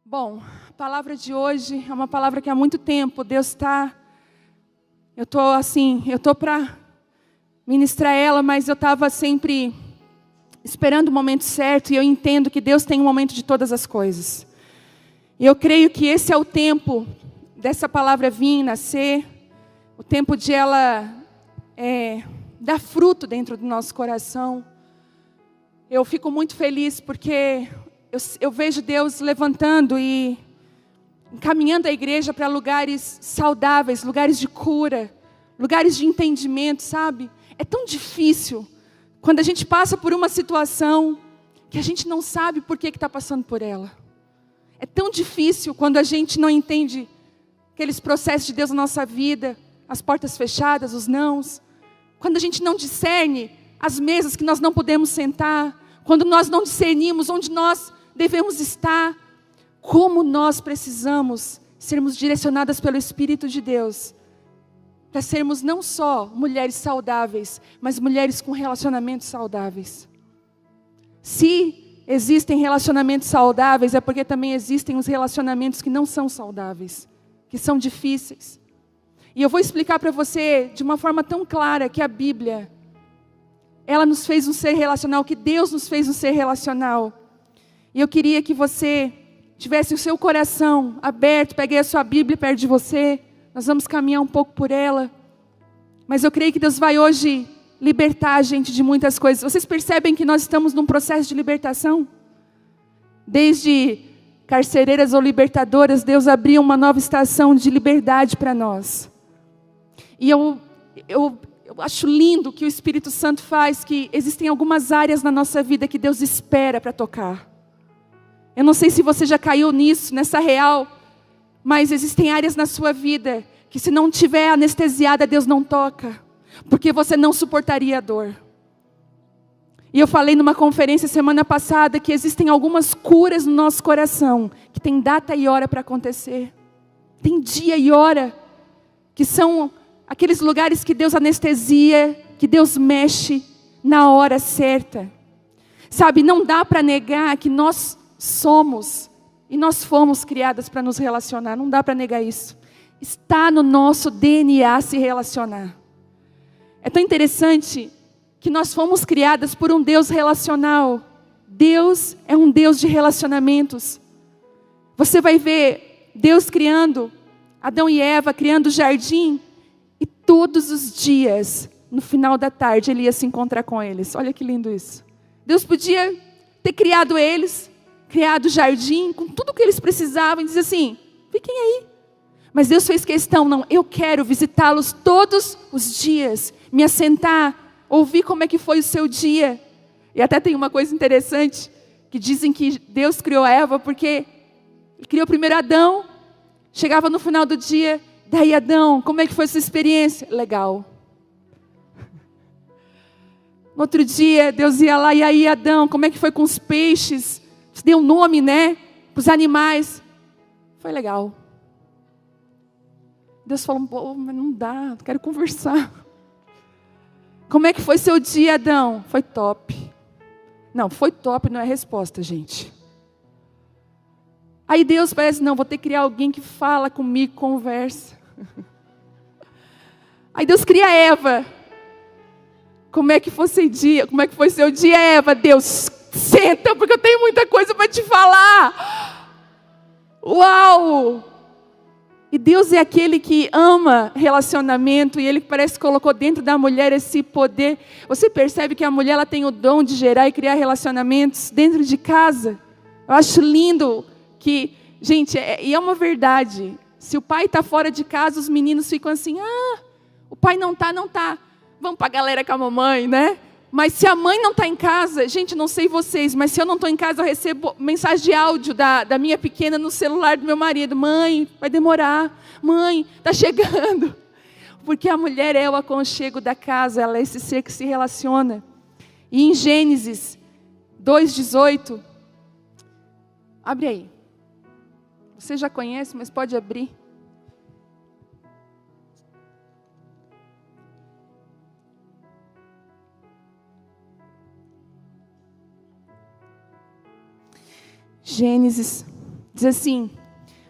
Bom, a palavra de hoje é uma palavra que há muito tempo Deus está... Eu estou para ministrar ela, mas eu estava sempre esperando o momento certo, e eu entendo que Deus tem um momento de todas as coisas. E eu creio que esse é o tempo dessa palavra vir, nascer, o tempo de ela dar fruto dentro do nosso coração. Eu fico muito feliz porque eu vejo Deus levantando e encaminhando a igreja para lugares saudáveis, lugares de cura, lugares de entendimento, sabe? É tão difícil quando a gente passa por uma situação que a gente não sabe por que está passando por ela. É tão difícil quando a gente não entende aqueles processos de Deus na nossa vida, as portas fechadas, os nãos. Quando a gente não discerne as mesas que nós não podemos sentar, quando nós não discernimos onde nós devemos estar, como nós precisamos sermos direcionadas pelo Espírito de Deus, para sermos não só mulheres saudáveis, mas mulheres com relacionamentos saudáveis. Se existem relacionamentos saudáveis, é porque também existem os relacionamentos que não são saudáveis, que são difíceis. E eu vou explicar para você de uma forma tão clara que a Bíblia, ela nos fez um ser relacional, que Deus nos fez um ser relacional. E eu queria que você tivesse o seu coração aberto, pegue a sua Bíblia perto de você, nós vamos caminhar um pouco por ela. Mas eu creio que Deus vai hoje libertar a gente de muitas coisas. Vocês percebem que nós estamos num processo de libertação? Desde carcereiras ou libertadoras, Deus abriu uma nova estação de liberdade para nós. E eu acho lindo que o Espírito Santo faz, que existem algumas áreas na nossa vida que Deus espera para tocar. Eu não sei se você já caiu nisso, nessa real, mas existem áreas na sua vida que, se não tiver anestesiada, Deus não toca, porque você não suportaria a dor. E eu falei numa conferência semana passada que existem algumas curas no nosso coração, que tem data e hora para acontecer. Tem dia e hora, que são aqueles lugares que Deus anestesia, que Deus mexe na hora certa. Sabe, não dá para negar que nós somos e nós fomos criadas para nos relacionar, não dá para negar isso. Está no nosso DNA se relacionar. É tão interessante que nós fomos criadas por um Deus relacional. Deus é um Deus de relacionamentos. Você vai ver Deus criando Adão e Eva, criando o jardim, e todos os dias, no final da tarde, Ele ia se encontrar com eles. Olha que lindo isso. Deus podia ter criado eles, criado o jardim, com tudo o que eles precisavam, e dizer assim, fiquem aí. Mas Deus fez questão, não, eu quero visitá-los todos os dias, me assentar, ouvir como é que foi o seu dia. E até tem uma coisa interessante, que dizem que Deus criou Eva, porque Ele criou primeiro Adão, chegava no final do dia, daí Adão, como é que foi a sua experiência? Legal. No outro dia, Deus ia lá, e aí Adão, como é que foi com os peixes? Você deu um nome, né? Para os animais. Foi legal. Deus falou, pô, mas não dá, quero conversar. Como é que foi seu dia, Adão? Foi top. Não, foi top não é resposta, gente. Aí Deus parece, não, vou ter que criar alguém que fala comigo, conversa. Aí Deus cria Eva. Como é que foi seu dia? Como é que foi seu dia, Eva? Deus, senta, porque eu tenho muita coisa para te falar. Uau! E Deus é aquele que ama relacionamento, e Ele parece que colocou dentro da mulher esse poder. Você percebe que a mulher, ela tem o dom de gerar e criar relacionamentos dentro de casa? Eu acho lindo que, gente, e é uma verdade. Se o pai está fora de casa, os meninos ficam assim, o pai não está. Vamos para a galera com a mamãe, né? Mas se a mãe não está em casa, gente, não sei vocês, mas se eu não estou em casa, eu recebo mensagem de áudio da minha pequena no celular do meu marido. Mãe, vai demorar. Mãe, está chegando. Porque a mulher é o aconchego da casa, ela é esse ser que se relaciona. E em Gênesis 2:18, abre aí. Você já conhece, mas pode abrir. Gênesis Diz assim: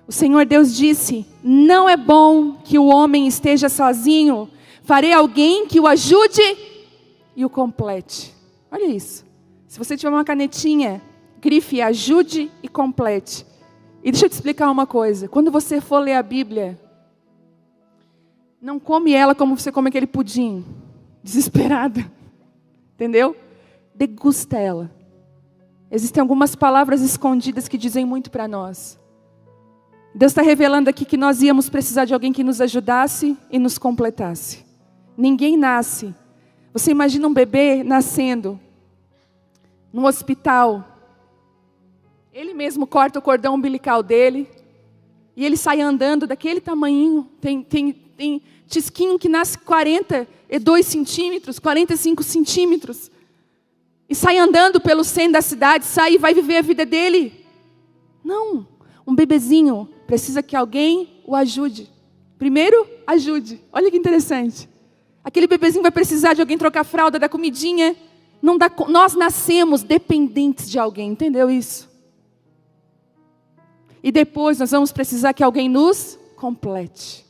o Senhor Deus disse: não é bom que o homem esteja sozinho, farei alguém que o ajude e o complete. Olha isso. Se você tiver uma canetinha, grife ajude e complete. E deixa eu te explicar uma coisa. Quando você for ler a Bíblia, não come ela como você come aquele pudim, desesperada. Entendeu? Degusta ela. Existem algumas palavras escondidas que dizem muito para nós. Deus está revelando aqui que nós íamos precisar de alguém que nos ajudasse e nos completasse. Ninguém nasce. Você imagina um bebê nascendo num hospital. Ele mesmo corta o cordão umbilical dele e ele sai andando daquele tamanhinho. Tem tisquinho que nasce 42 centímetros, 45 centímetros. E sai andando pelo centro da cidade, sai e vai viver a vida dele. Não, um bebezinho precisa que alguém o ajude. Primeiro, ajude. Olha que interessante. Aquele bebezinho vai precisar de alguém trocar a fralda, dar comidinha. Nós nascemos dependentes de alguém, entendeu isso? E depois nós vamos precisar que alguém nos complete.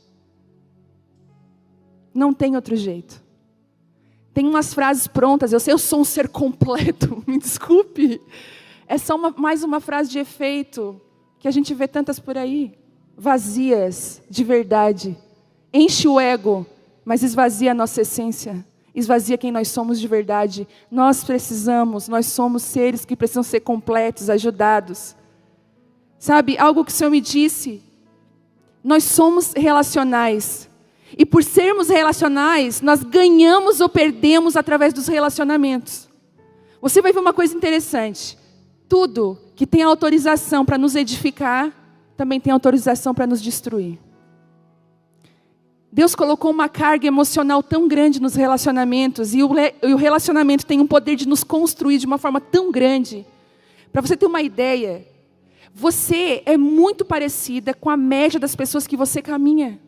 Não tem outro jeito. Tem umas frases prontas, eu sei, eu sou um ser completo, me desculpe. É só mais uma frase de efeito, que a gente vê tantas por aí. Vazias, de verdade. Enche o ego, mas esvazia a nossa essência. Esvazia quem nós somos de verdade. Nós somos seres que precisam ser completos, ajudados. Sabe, algo que o Senhor me disse, nós somos relacionais. E por sermos relacionais, nós ganhamos ou perdemos através dos relacionamentos. Você vai ver uma coisa interessante. Tudo que tem autorização para nos edificar, também tem autorização para nos destruir. Deus colocou uma carga emocional tão grande nos relacionamentos, e o relacionamento tem um poder de nos construir de uma forma tão grande. Para você ter uma ideia, você é muito parecida com a média das pessoas que você caminha.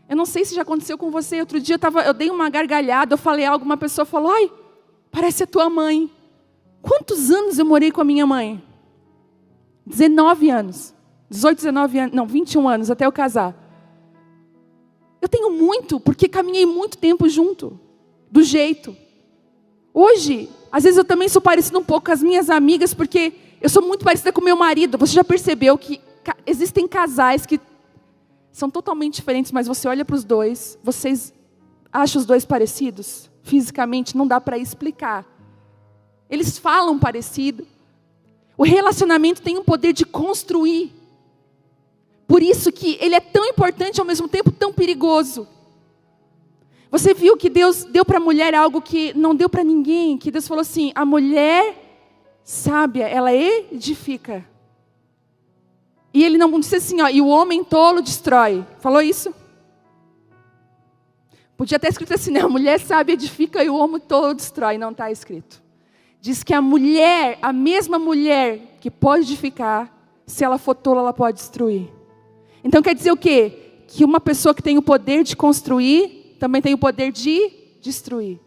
Eu não sei se já aconteceu com você. Outro dia eu dei uma gargalhada, eu falei algo, uma pessoa falou: ai, parece a tua mãe. Quantos anos eu morei com a minha mãe? 19 anos. 18, 19 anos, não, 21 anos, até eu casar. Eu tenho muito, porque caminhei muito tempo junto, do jeito. Hoje, às vezes eu também sou parecida um pouco com as minhas amigas, porque eu sou muito parecida com meu marido. Você já percebeu que existem casais que são totalmente diferentes, mas você olha para os dois, vocês acham os dois parecidos? Fisicamente não dá para explicar. Eles falam parecido. O relacionamento tem um poder de construir. Por isso que ele é tão importante, ao mesmo tempo tão perigoso. Você viu que Deus deu para a mulher algo que não deu para ninguém. Que Deus falou assim: a mulher sábia, ela edifica. E ele não disse assim, ó, e o homem tolo destrói. Falou isso? Podia ter escrito assim, né? A mulher sábia edifica e o homem tolo destrói. Não está escrito. Diz que a mulher, a mesma mulher que pode edificar, se ela for tola, ela pode destruir. Então quer dizer o quê? Que uma pessoa que tem o poder de construir, também tem o poder de destruir.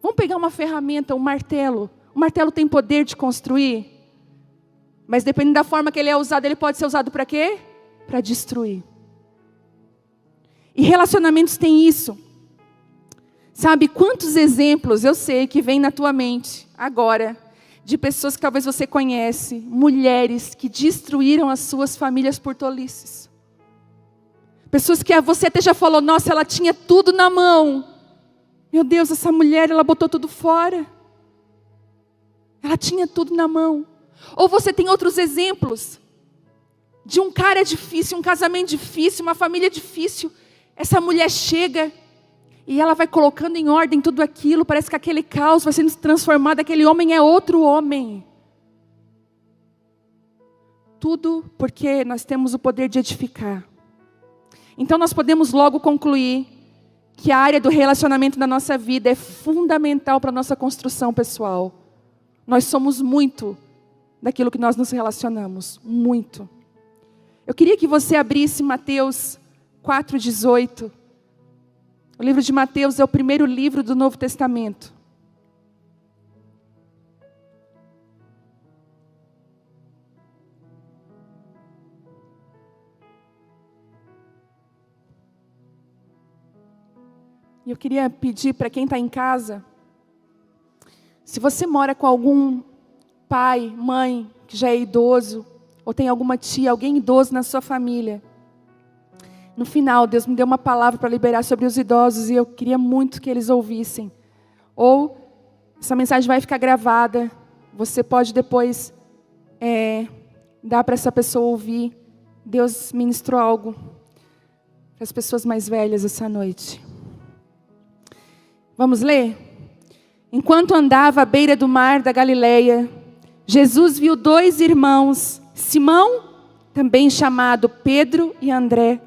Vamos pegar uma ferramenta, um martelo. O martelo tem poder de construir? Mas dependendo da forma que ele é usado, ele pode ser usado para quê? Para destruir. E relacionamentos têm isso. Sabe, quantos exemplos eu sei que vem na tua mente agora, de pessoas que talvez você conhece, mulheres que destruíram as suas famílias por tolices. Pessoas que você até já falou, nossa, ela tinha tudo na mão. Meu Deus, essa mulher, ela botou tudo fora. Ela tinha tudo na mão. Ou você tem outros exemplos de um cara difícil, um casamento difícil, uma família difícil. Essa mulher chega e ela vai colocando em ordem tudo aquilo. Parece que aquele caos vai sendo transformado. Aquele homem é outro homem. Tudo porque nós temos o poder de edificar. Então nós podemos logo concluir que a área do relacionamento na nossa vida é fundamental para a nossa construção pessoal. Nós somos muito daquilo que nós nos relacionamos. Muito. Eu queria que você abrisse Mateus 4,18. O livro de Mateus é o primeiro livro do Novo Testamento. E eu queria pedir para quem está em casa, se você mora com algum pai, mãe, que já é idoso, ou tem alguma tia, alguém idoso na sua família. No final, Deus me deu uma palavra para liberar sobre os idosos e eu queria muito que eles ouvissem. Ou, essa mensagem vai ficar gravada, você pode depois dar para essa pessoa ouvir. Deus ministrou algo para as pessoas mais velhas essa noite. Vamos ler? Enquanto andava à beira do mar da Galileia, Jesus viu 2 irmãos, Simão, também chamado Pedro, e André.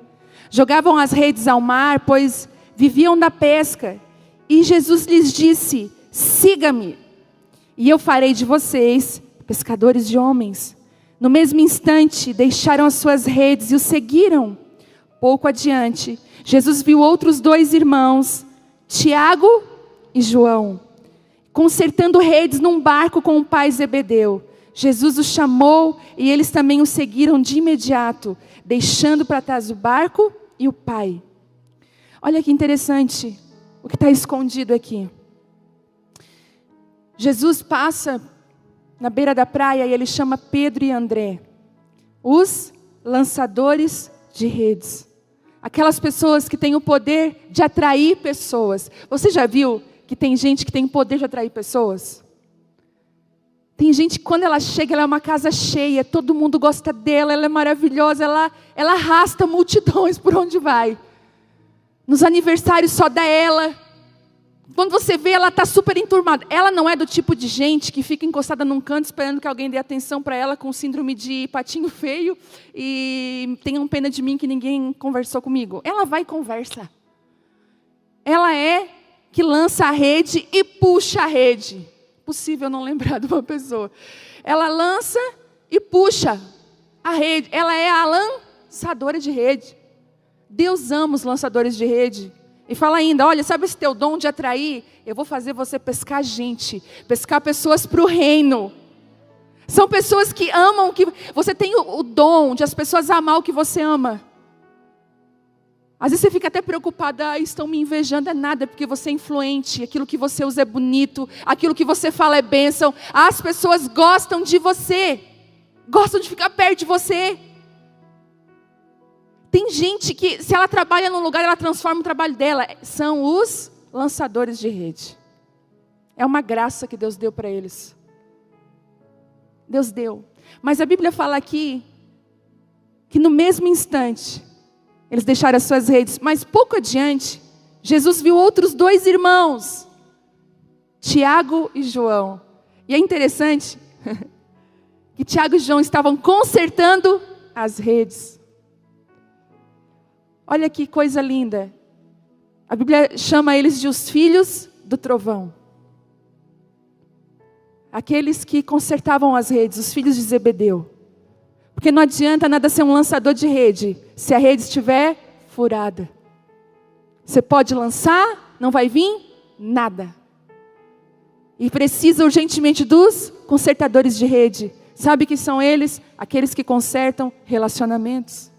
Jogavam as redes ao mar, pois viviam da pesca. E Jesus lhes disse: siga-me, e eu farei de vocês pescadores de homens. No mesmo instante, deixaram as suas redes e o seguiram. Pouco adiante, Jesus viu outros 2 irmãos, Tiago e João, consertando redes num barco com o pai Zebedeu. Jesus os chamou e eles também o seguiram de imediato, deixando para trás o barco e o pai. Olha que interessante o que está escondido aqui. Jesus passa na beira da praia e ele chama Pedro e André, os lançadores de redes. Aquelas pessoas que têm o poder de atrair pessoas. Você já viu que tem gente que tem o poder de atrair pessoas? Tem gente que quando ela chega, ela é uma casa cheia, todo mundo gosta dela, ela é maravilhosa, ela arrasta multidões por onde vai. Nos aniversários só dá ela. Quando você vê, ela está super enturmada. Ela não é do tipo de gente que fica encostada num canto esperando que alguém dê atenção para ela com síndrome de patinho feio e tenham pena de mim que ninguém conversou comigo. Ela vai e conversa. Ela é que lança a rede e puxa a rede. Possível não lembrar de uma pessoa. Ela lança e puxa a rede. Ela é a lançadora de rede. Deus ama os lançadores de rede. E fala ainda, olha, sabe esse teu dom de atrair? Eu vou fazer você pescar gente, pescar pessoas para o reino. São pessoas que amam, que você tem o dom de as pessoas amar o que você ama. Às vezes você fica até preocupada, estão me invejando, é nada, porque você é influente, aquilo que você usa é bonito, aquilo que você fala é bênção. As pessoas gostam de você, gostam de ficar perto de você. Tem gente que, se ela trabalha num lugar, ela transforma o trabalho dela. São os lançadores de rede. É uma graça que Deus deu para eles. Deus deu. Mas a Bíblia fala aqui, que no mesmo instante, eles deixaram as suas redes. Mas pouco adiante, Jesus viu outros 2 irmãos, Tiago e João. E é interessante, que Tiago e João estavam consertando as redes. Olha que coisa linda. A Bíblia chama eles de os filhos do trovão. Aqueles que consertavam as redes, os filhos de Zebedeu. Porque não adianta nada ser um lançador de rede, se a rede estiver furada. Você pode lançar, não vai vir nada. E precisa urgentemente dos consertadores de rede. Sabe que são eles? Aqueles que consertam relacionamentos.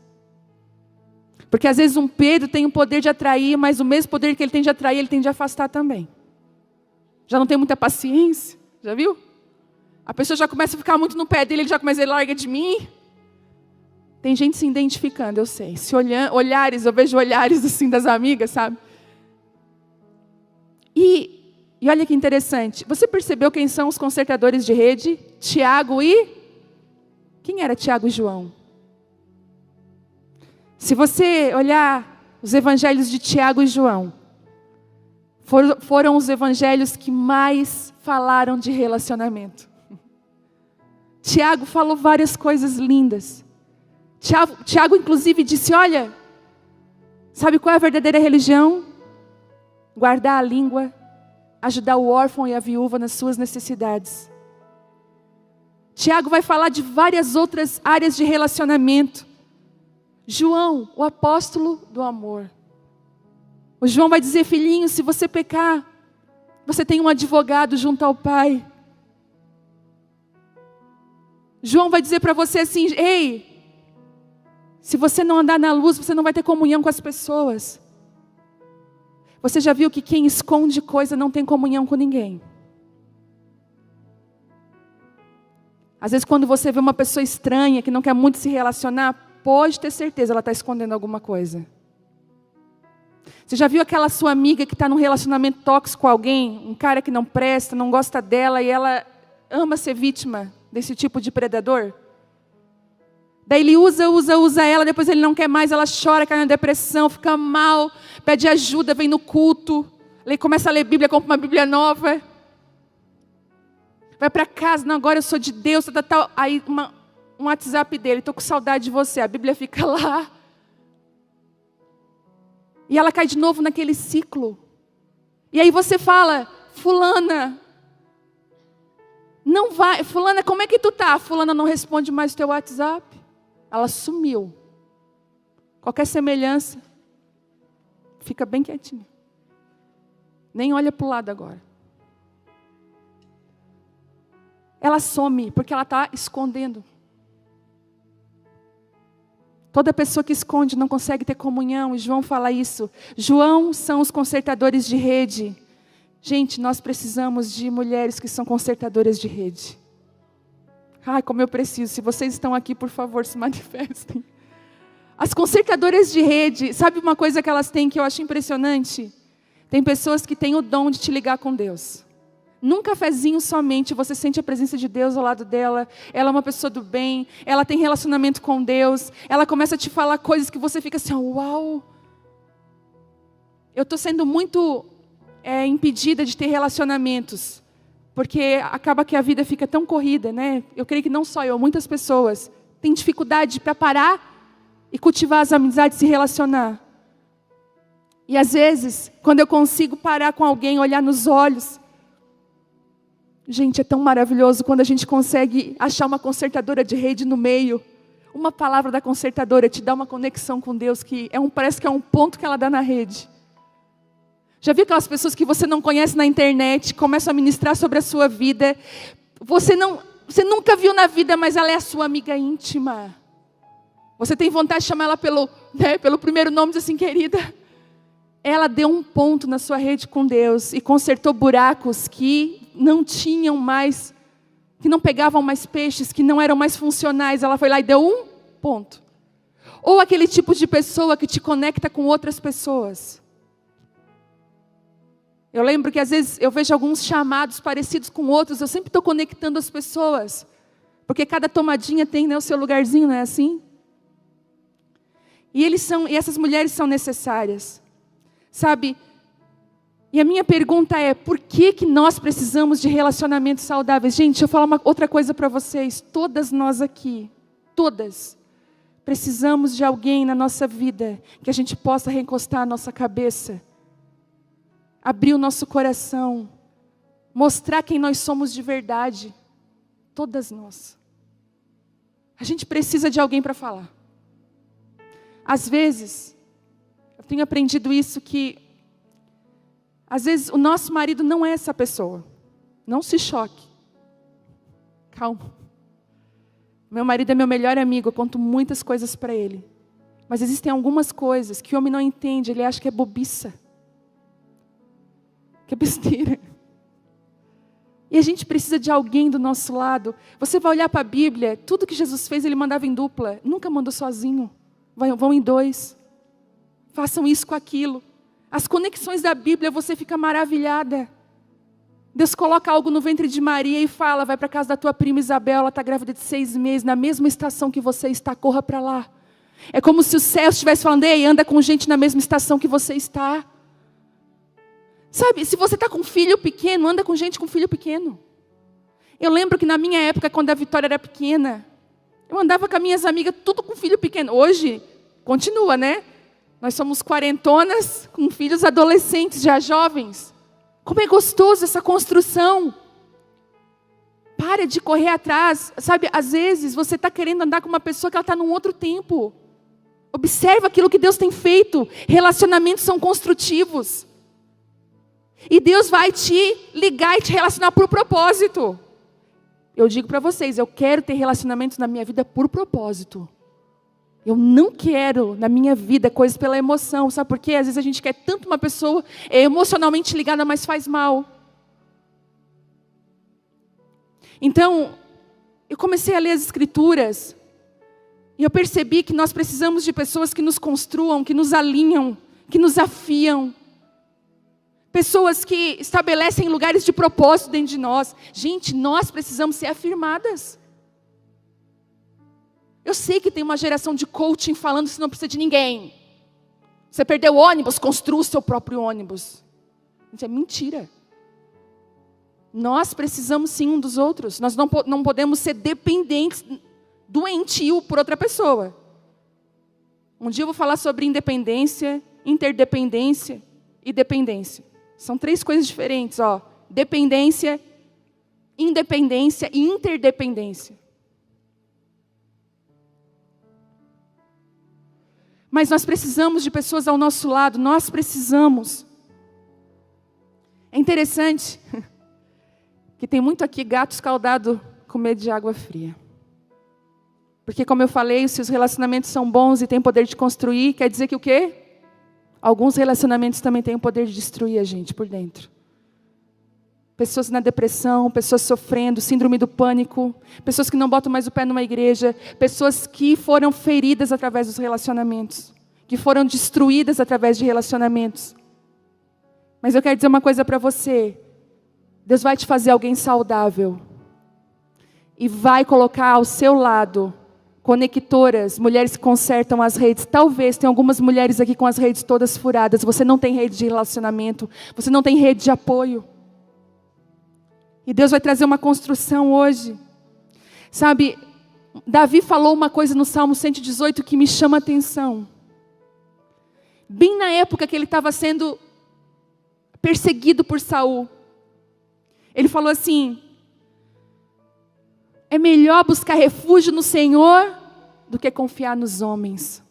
Porque às vezes um Pedro tem o poder de atrair, mas o mesmo poder que ele tem de atrair, ele tem de afastar também. Já não tem muita paciência, já viu? A pessoa já começa a ficar muito no pé dele, ele já começa a larga de mim. Tem gente se identificando, eu sei. Se olhares, eu vejo olhares assim das amigas, sabe? E olha que interessante. Você percebeu quem são os consertadores de rede? Tiago e... Quem era Tiago e João? Se você olhar os evangelhos de Tiago e João, foram os evangelhos que mais falaram de relacionamento. Tiago falou várias coisas lindas. Tiago inclusive disse, olha, sabe qual é a verdadeira religião? Guardar a língua, ajudar o órfão e a viúva nas suas necessidades. Tiago vai falar de várias outras áreas de relacionamento. João, o apóstolo do amor. O João vai dizer, filhinho, se você pecar, você tem um advogado junto ao Pai. João vai dizer para você assim, ei, se você não andar na luz, você não vai ter comunhão com as pessoas. Você já viu que quem esconde coisa não tem comunhão com ninguém? Às vezes quando você vê uma pessoa estranha, que não quer muito se relacionar, pode ter certeza, ela está escondendo alguma coisa. Você já viu aquela sua amiga que está num relacionamento tóxico com alguém? Um cara que não presta, não gosta dela e ela ama ser vítima desse tipo de predador? Daí ele usa ela, depois ele não quer mais, ela chora, cai na depressão, fica mal, pede ajuda, vem no culto, começa a ler Bíblia, compra uma Bíblia nova. Vai para casa, não, agora eu sou de Deus, tal. Aí um WhatsApp dele, estou com saudade de você, a Bíblia fica lá. E ela cai de novo naquele ciclo. E aí você fala, fulana, não vai, fulana, como é que tu tá? Fulana não responde mais o teu WhatsApp. Ela sumiu. Qualquer semelhança, fica bem quietinho. Nem olha para o lado agora. Ela some, porque ela está escondendo. Toda pessoa que esconde não consegue ter comunhão, e João fala isso. João são os consertadores de rede. Gente, nós precisamos de mulheres que são consertadoras de rede. Ai, como eu preciso. Se vocês estão aqui, por favor, se manifestem. As consertadoras de rede, sabe uma coisa que elas têm que eu acho impressionante? Tem pessoas que têm o dom de te ligar com Deus. Num cafezinho somente, você sente a presença de Deus ao lado dela. Ela é uma pessoa do bem, ela tem relacionamento com Deus. Ela começa a te falar coisas que você fica assim, uau. Eu estou sendo muito impedida de ter relacionamentos. Porque acaba que a vida fica tão corrida, né? Eu creio que não só eu, muitas pessoas têm dificuldade para parar e cultivar as amizades e se relacionar. E às vezes, quando eu consigo parar com alguém, olhar nos olhos, gente, é tão maravilhoso quando a gente consegue achar uma consertadora de rede no meio. Uma palavra da consertadora te dá uma conexão com Deus que parece que é um ponto que ela dá na rede. Já viu aquelas pessoas que você não conhece na internet, começam a ministrar sobre a sua vida? Você nunca viu na vida, mas ela é a sua amiga íntima. Você tem vontade de chamar ela pelo primeiro nome, diz assim, querida. Ela deu um ponto na sua rede com Deus e consertou buracos que não tinham mais, que não pegavam mais peixes, que não eram mais funcionais. Ela foi lá e deu um ponto. Ou aquele tipo de pessoa que te conecta com outras pessoas. Eu lembro que às vezes eu vejo alguns chamados parecidos com outros, eu sempre estou conectando as pessoas. Porque cada tomadinha tem, o seu lugarzinho, não é assim? E essas mulheres são necessárias. Sabe? E a minha pergunta é, por que nós precisamos de relacionamentos saudáveis? Gente, deixa eu falar uma outra coisa para vocês. Todas nós aqui, todas, precisamos de alguém na nossa vida que a gente possa recostar a nossa cabeça, abrir o nosso coração, mostrar quem nós somos de verdade. Todas nós. A gente precisa de alguém para falar. Às vezes, eu tenho aprendido isso que, às vezes, o nosso marido não é essa pessoa. Não se choque. Calma. Meu marido é meu melhor amigo, eu conto muitas coisas para ele. Mas existem algumas coisas que o homem não entende, ele acha que é bobiça. Que é besteira. E a gente precisa de alguém do nosso lado. Você vai olhar para a Bíblia, tudo que Jesus fez, Ele mandava em dupla. Nunca mandou sozinho. Vão em dois. Façam isso com aquilo. As conexões da Bíblia, você fica maravilhada. Deus coloca algo no ventre de Maria e fala, vai para casa da tua prima Isabel, ela está grávida de 6 meses, na mesma estação que você está, corra para lá. É como se o céu estivesse falando, ei, anda com gente na mesma estação que você está. Sabe, se você está com filho pequeno, anda com gente com filho pequeno. Eu lembro que na minha época, quando a Vitória era pequena, eu andava com as minhas amigas, tudo com filho pequeno. Hoje, continua, né? Nós somos quarentonas, com filhos adolescentes, já jovens. Como é gostoso essa construção. Para de correr atrás. Sabe, às vezes você está querendo andar com uma pessoa que ela está num outro tempo. Observa aquilo que Deus tem feito. Relacionamentos são construtivos. E Deus vai te ligar e te relacionar por propósito. Eu digo para vocês, eu quero ter relacionamentos na minha vida por propósito. Eu não quero na minha vida coisas pela emoção. Sabe por quê? Às vezes a gente quer tanto uma pessoa, é emocionalmente ligada, mas faz mal. Então, eu comecei a ler as Escrituras. E eu percebi que nós precisamos de pessoas que nos construam, que nos alinham, que nos afiam. Pessoas que estabelecem lugares de propósito dentro de nós. Gente, nós precisamos ser afirmadas. Eu sei que tem uma geração de coaching falando que você não precisa de ninguém. Você perdeu o ônibus, construa o seu próprio ônibus. Isso é mentira. Nós precisamos sim um dos outros. Nós não podemos ser dependentes, doentio por outra pessoa. Um dia eu vou falar sobre independência, interdependência e dependência. São 3 coisas diferentes, ó. Dependência, independência e interdependência. Mas nós precisamos de pessoas ao nosso lado, nós precisamos. É interessante que tem muito aqui gato escaldado com medo de água fria. Porque como eu falei, se os relacionamentos são bons e têm poder de construir, quer dizer que o quê? Alguns relacionamentos também têm o poder de destruir a gente por dentro. Pessoas na depressão, pessoas sofrendo, síndrome do pânico, pessoas que não botam mais o pé numa igreja, pessoas que foram feridas através dos relacionamentos, que foram destruídas através de relacionamentos. Mas eu quero dizer uma coisa para você, Deus vai te fazer alguém saudável, e vai colocar ao seu lado, conectoras, mulheres que consertam as redes. Talvez tenha algumas mulheres aqui com as redes todas furadas, você não tem rede de relacionamento, você não tem rede de apoio. E Deus vai trazer uma construção hoje. Sabe, Davi falou uma coisa no Salmo 118 que me chama a atenção. Bem na época que ele estava sendo perseguido por Saul. Ele falou assim: é melhor buscar refúgio no Senhor do que confiar nos homens.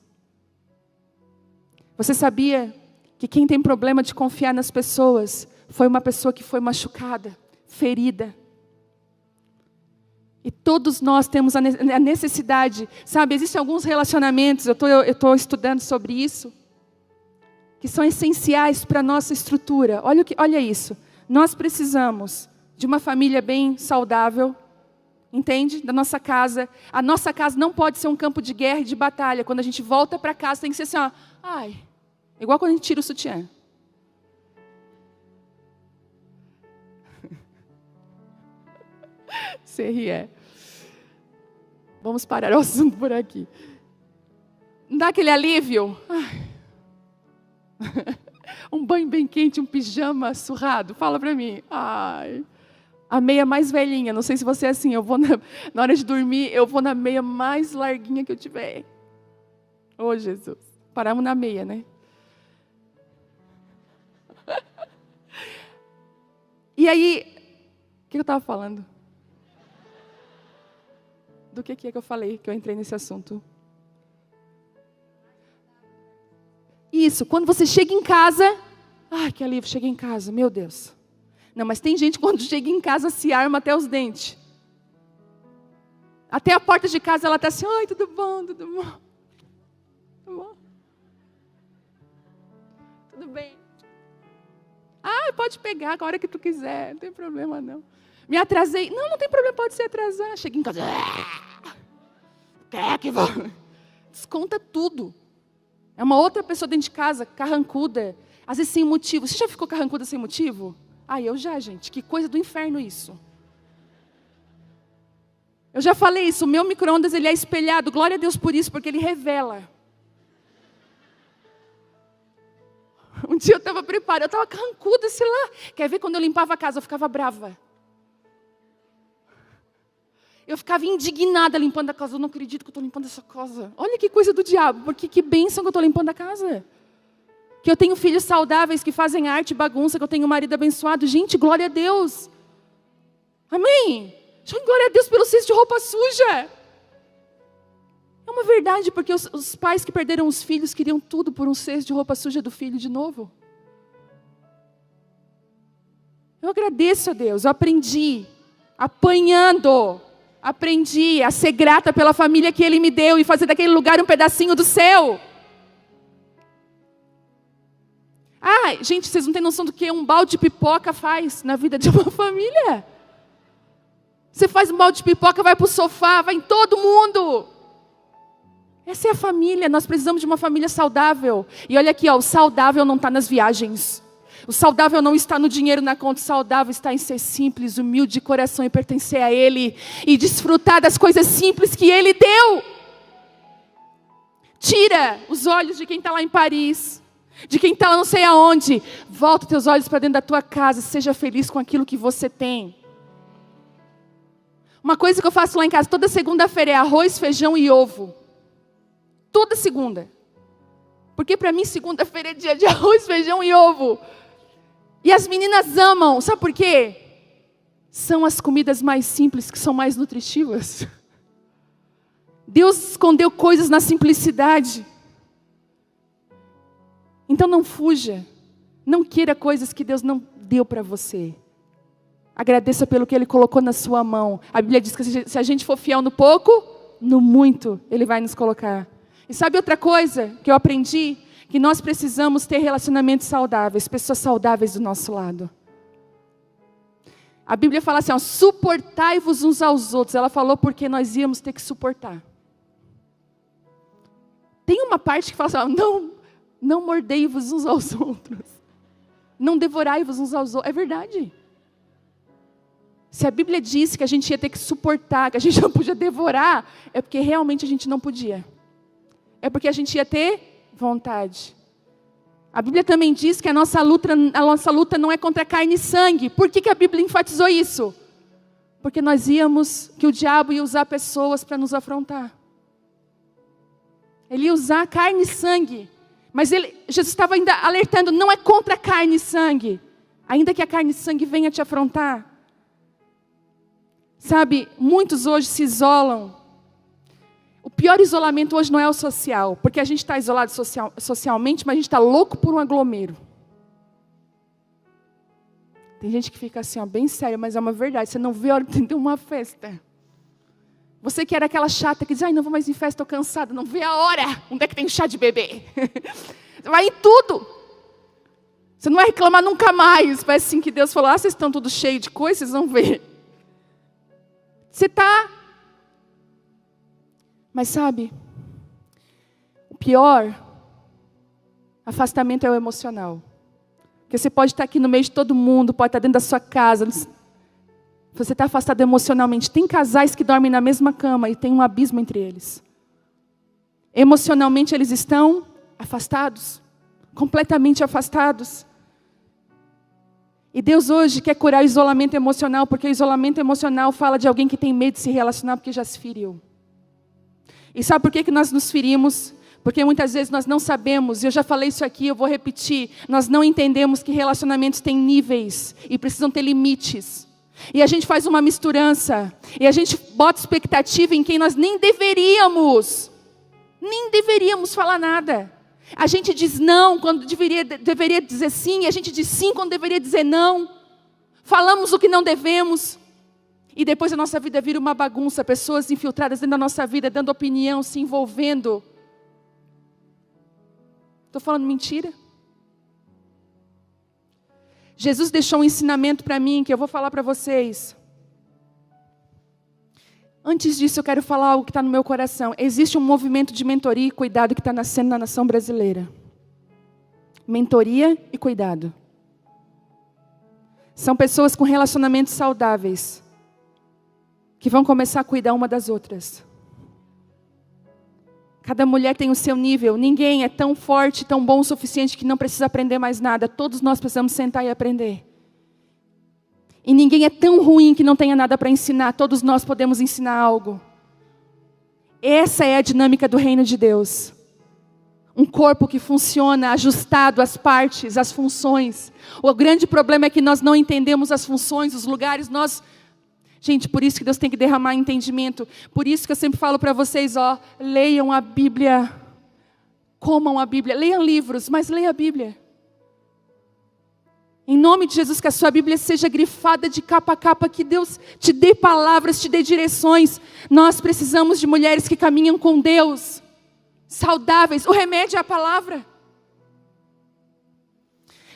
Você sabia que quem tem problema de confiar nas pessoas foi uma pessoa que foi machucada, ferida? E todos nós temos a necessidade, sabe, existem alguns relacionamentos, eu estou estudando sobre isso, que são essenciais para a nossa estrutura. Olha isso, nós precisamos de uma família bem saudável, entende? Da nossa casa. A nossa casa não pode ser um campo de guerra e de batalha. Quando a gente volta para casa tem que ser assim, ó, igual quando a gente tira o sutiã. Você ri, Vamos parar o assunto por aqui. Não dá aquele alívio? Um banho bem quente, um pijama surrado. Fala para mim. A meia mais velhinha. Não sei se você é assim. Eu vou na hora de dormir, eu vou na meia mais larguinha que eu tiver. Ô, Jesus. Paramos na meia, né? E aí, o que eu estava falando? Do que é que eu falei, que eu entrei nesse assunto? Isso, quando você chega em casa, que alívio, cheguei em casa, meu Deus. Não, mas tem gente quando chega em casa se arma até os dentes. Até a porta de casa ela está assim, tudo bom, tudo bom. Tudo bom? Tudo bem. Pode pegar a hora que tu quiser, não tem problema não. Me atrasei. Não tem problema, pode se atrasar. Cheguei em casa. Desconta tudo. É uma outra pessoa dentro de casa, carrancuda. Às vezes sem motivo. Você já ficou carrancuda sem motivo? Eu já, gente. Que coisa do inferno isso. Eu já falei isso. O meu micro-ondas, ele é espelhado. Glória a Deus por isso, porque ele revela. Um dia eu estava preparada. Eu estava carrancuda, sei lá. Quer ver, quando eu limpava a casa, eu ficava brava. Eu ficava indignada limpando a casa. Eu não acredito que eu estou limpando essa casa. Olha que coisa do diabo. Porque que bênção que eu estou limpando a casa. Que eu tenho filhos saudáveis que fazem arte e bagunça. Que eu tenho um marido abençoado. Gente, glória a Deus. Amém. Glória a Deus pelo cesto de roupa suja. É uma verdade, porque os pais que perderam os filhos queriam tudo por um cesto de roupa suja do filho de novo. Eu agradeço a Deus. Eu aprendi apanhando Aprendi a ser grata pela família que Ele me deu e fazer daquele lugar um pedacinho do céu. Gente, vocês não têm noção do que um balde de pipoca faz na vida de uma família. Você faz um balde de pipoca, vai para o sofá, vai em todo mundo. Essa é a família, nós precisamos de uma família saudável. E olha aqui, o saudável não está nas viagens. O saudável não está no dinheiro na conta, o saudável está em ser simples, humilde de coração e pertencer a Ele. E desfrutar das coisas simples que Ele deu. Tira os olhos de quem está lá em Paris, de quem está lá não sei aonde. Volta teus olhos para dentro da tua casa, seja feliz com aquilo que você tem. Uma coisa que eu faço lá em casa, toda segunda-feira é arroz, feijão e ovo. Toda segunda. Porque para mim segunda-feira é dia de arroz, feijão e ovo. E as meninas amam, sabe por quê? São as comidas mais simples que são mais nutritivas. Deus escondeu coisas na simplicidade. Então não fuja. Não queira coisas que Deus não deu para você. Agradeça pelo que Ele colocou na sua mão. A Bíblia diz que se a gente for fiel no pouco, no muito Ele vai nos colocar. E sabe outra coisa que eu aprendi? Que nós precisamos ter relacionamentos saudáveis, pessoas saudáveis do nosso lado. A Bíblia fala assim, suportai-vos uns aos outros. Ela falou porque nós íamos ter que suportar. Tem uma parte que fala assim, não mordei-vos uns aos outros. Não devorai-vos uns aos outros. É verdade. Se a Bíblia disse que a gente ia ter que suportar, que a gente não podia devorar, é porque realmente a gente não podia. É porque a gente ia ter vontade. A Bíblia também diz que a nossa luta não é contra carne e sangue. Por que a Bíblia enfatizou isso? Porque que o diabo ia usar pessoas para nos afrontar. Ele ia usar carne e sangue. Mas Jesus estava ainda alertando, não é contra carne e sangue. Ainda que a carne e sangue venha te afrontar. Sabe, muitos hoje se isolam. O pior isolamento hoje não é o social, porque a gente está isolado socialmente, mas a gente está louco por um aglomero. Tem gente que fica assim, bem sério, mas é uma verdade. Você não vê a hora de ter uma festa. Você que era aquela chata que diz, não vou mais em festa, estou cansada. Não vê a hora. Onde é que tem chá de bebê? Você vai em tudo. Você não vai reclamar nunca mais. Parece assim que Deus falou, vocês estão tudo cheio de coisa, vocês vão ver. Você está... Mas sabe, o pior afastamento é o emocional. Porque você pode estar aqui no meio de todo mundo, pode estar dentro da sua casa. Você está afastado emocionalmente. Tem casais que dormem na mesma cama e tem um abismo entre eles. Emocionalmente eles estão afastados, completamente afastados. E Deus hoje quer curar o isolamento emocional, porque o isolamento emocional fala de alguém que tem medo de se relacionar porque já se feriu. E sabe por que nós nos ferimos? Porque muitas vezes nós não sabemos, e eu já falei isso aqui, eu vou repetir, nós não entendemos que relacionamentos têm níveis e precisam ter limites. E a gente faz uma misturança, e a gente bota expectativa em quem nós nem deveríamos falar nada. A gente diz não quando deveria dizer sim, e a gente diz sim quando deveria dizer não. Falamos o que não devemos. E depois a nossa vida vira uma bagunça, pessoas infiltradas dentro da nossa vida, dando opinião, se envolvendo. Estou falando mentira? Jesus deixou um ensinamento para mim, que eu vou falar para vocês. Antes disso, eu quero falar algo que está no meu coração. Existe um movimento de mentoria e cuidado que está nascendo na nação brasileira. Mentoria e cuidado. São pessoas com relacionamentos saudáveis, que vão começar a cuidar uma das outras. Cada mulher tem o seu nível. Ninguém é tão forte, tão bom o suficiente que não precisa aprender mais nada. Todos nós precisamos sentar e aprender. E ninguém é tão ruim que não tenha nada para ensinar. Todos nós podemos ensinar algo. Essa é a dinâmica do reino de Deus. Um corpo que funciona ajustado às partes, às funções. O grande problema é que nós não entendemos as funções, os lugares, Gente, por isso que Deus tem que derramar entendimento. Por isso que eu sempre falo para vocês, leiam a Bíblia. Comam a Bíblia. Leiam livros, mas leiam a Bíblia. Em nome de Jesus, que a sua Bíblia seja grifada de capa a capa, que Deus te dê palavras, te dê direções. Nós precisamos de mulheres que caminham com Deus, saudáveis. O remédio é a palavra.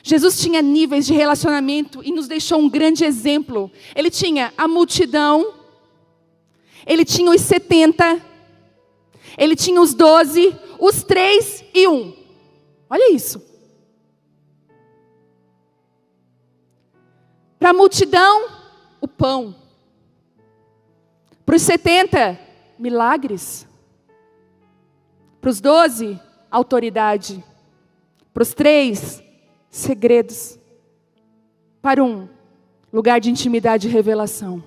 Jesus tinha níveis de relacionamento e nos deixou um grande exemplo. Ele tinha a multidão, ele tinha os 70, ele tinha os 12, os 3 e 1. Olha isso. Para a multidão, o pão. Para os 70, milagres. Para os 12, autoridade. Para os 3, segredos. Para um, lugar de intimidade e revelação.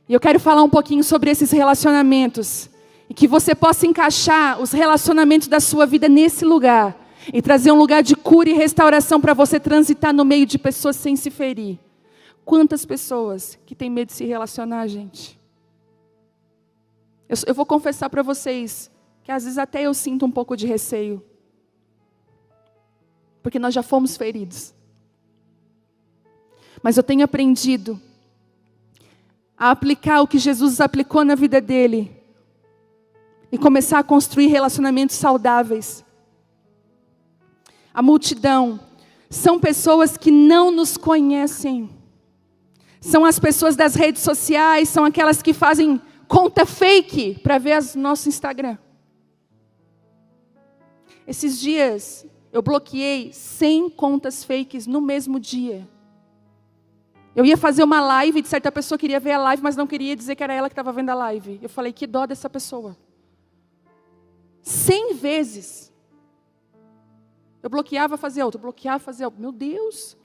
E eu quero falar um pouquinho sobre esses relacionamentos. E que você possa encaixar os relacionamentos da sua vida nesse lugar. E trazer um lugar de cura e restauração para você transitar no meio de pessoas sem se ferir. Quantas pessoas que têm medo de se relacionar, gente? Eu vou confessar para vocês que às vezes até eu sinto um pouco de receio. Porque nós já fomos feridos. Mas eu tenho aprendido a aplicar o que Jesus aplicou na vida dele. E começar a construir relacionamentos saudáveis. A multidão são pessoas que não nos conhecem. São as pessoas das redes sociais, são aquelas que fazem conta fake para ver nosso Instagram. Esses dias eu bloqueei 100 contas fakes no mesmo dia. Eu ia fazer uma live, de certa pessoa queria ver a live, mas não queria dizer que era ela que estava vendo a live. Eu falei, que dó dessa pessoa. 100 vezes. Eu bloqueava, fazia outro, bloqueava, fazia outro. Meu Deus.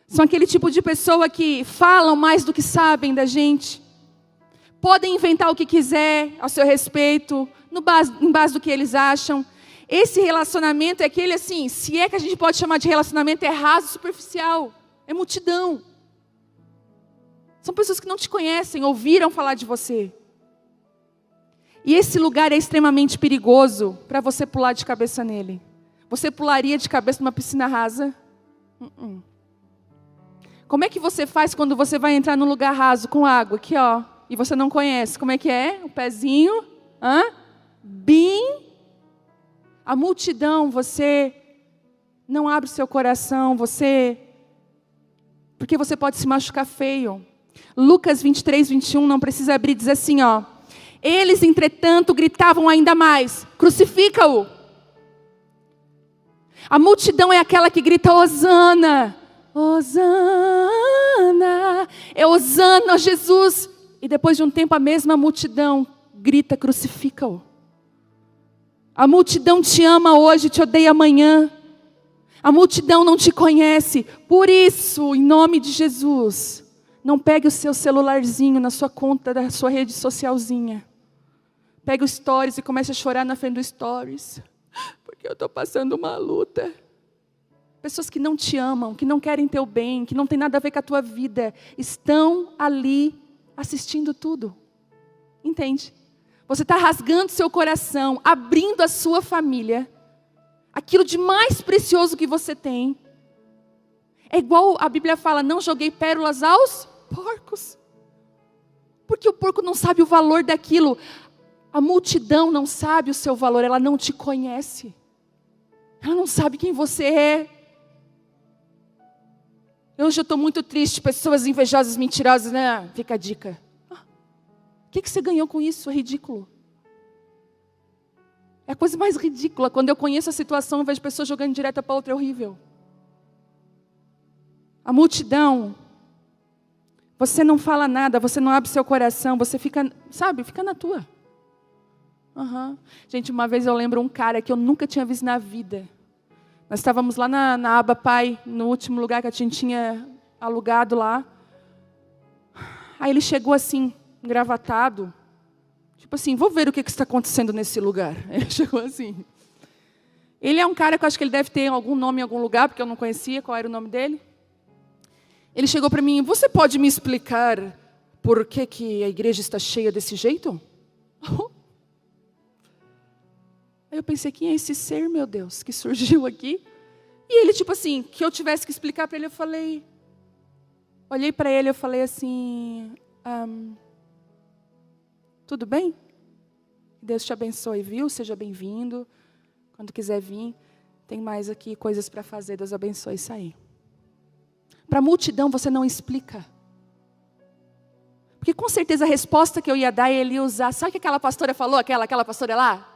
São aquele tipo de pessoa que falam mais do que sabem da gente. Podem inventar o que quiser ao seu respeito, em base do que eles acham. Esse relacionamento é aquele assim, se é que a gente pode chamar de relacionamento, é raso, superficial. É multidão. São pessoas que não te conhecem, ouviram falar de você. E esse lugar é extremamente perigoso para você pular de cabeça nele. Você pularia de cabeça numa piscina rasa? Como é que você faz quando você vai entrar num lugar raso com água? Aqui, ó. E você não conhece. Como é que é? O pezinho. Bem. A multidão, você não abre o seu coração. Porque você pode se machucar feio. Lucas 23, 21, não precisa abrir, diz assim, ó. Eles, entretanto, gritavam ainda mais, crucifica-o. A multidão é aquela que grita, Hosana, Hosana, é Hosana a Jesus. E depois de um tempo a mesma multidão grita, crucifica-o. A multidão te ama hoje, te odeia amanhã. A multidão não te conhece. Por isso, em nome de Jesus, não pegue o seu celularzinho na sua conta da sua rede socialzinha. Pega o stories e comece a chorar na frente do stories. Porque eu estou passando uma luta. Pessoas que não te amam, que não querem teu bem, que não tem nada a ver com a tua vida, estão ali assistindo tudo. Entende? Você está rasgando seu coração, abrindo a sua família. Aquilo de mais precioso que você tem. É igual a Bíblia fala, não joguei pérolas aos porcos. Porque o porco não sabe o valor daquilo. A multidão não sabe o seu valor, ela não te conhece. Ela não sabe quem você é. Hoje eu estou muito triste, pessoas invejosas, mentirosas, né? Fica a dica. O que você ganhou com isso? É ridículo. É a coisa mais ridícula. Quando eu conheço a situação, eu vejo pessoas jogando direto para outra, é horrível. A multidão, você não fala nada, você não abre seu coração, você fica, sabe, fica na tua. Gente, uma vez eu lembro um cara que eu nunca tinha visto na vida. Nós estávamos lá na Aba Pai, no último lugar que a gente tinha alugado lá. Aí ele chegou assim, engravatado. Tipo assim, vou ver o que está acontecendo nesse lugar. Ele chegou assim. Ele é um cara que eu acho que ele deve ter algum nome em algum lugar, porque eu não conhecia qual era o nome dele. Ele chegou para mim, você pode me explicar por que a igreja está cheia desse jeito? Aí eu pensei, quem é esse ser, meu Deus, que surgiu aqui? E ele, tipo assim, que eu tivesse que explicar para ele, eu falei... Olhei para ele, eu falei assim... tudo bem? Deus te abençoe, viu? Seja bem-vindo. Quando quiser vir, tem mais aqui coisas para fazer. Deus abençoe e sair. Para a multidão você não explica. Porque com certeza a resposta que eu ia dar, ele ia usar... Sabe o que aquela pastora falou? Aquela pastora lá?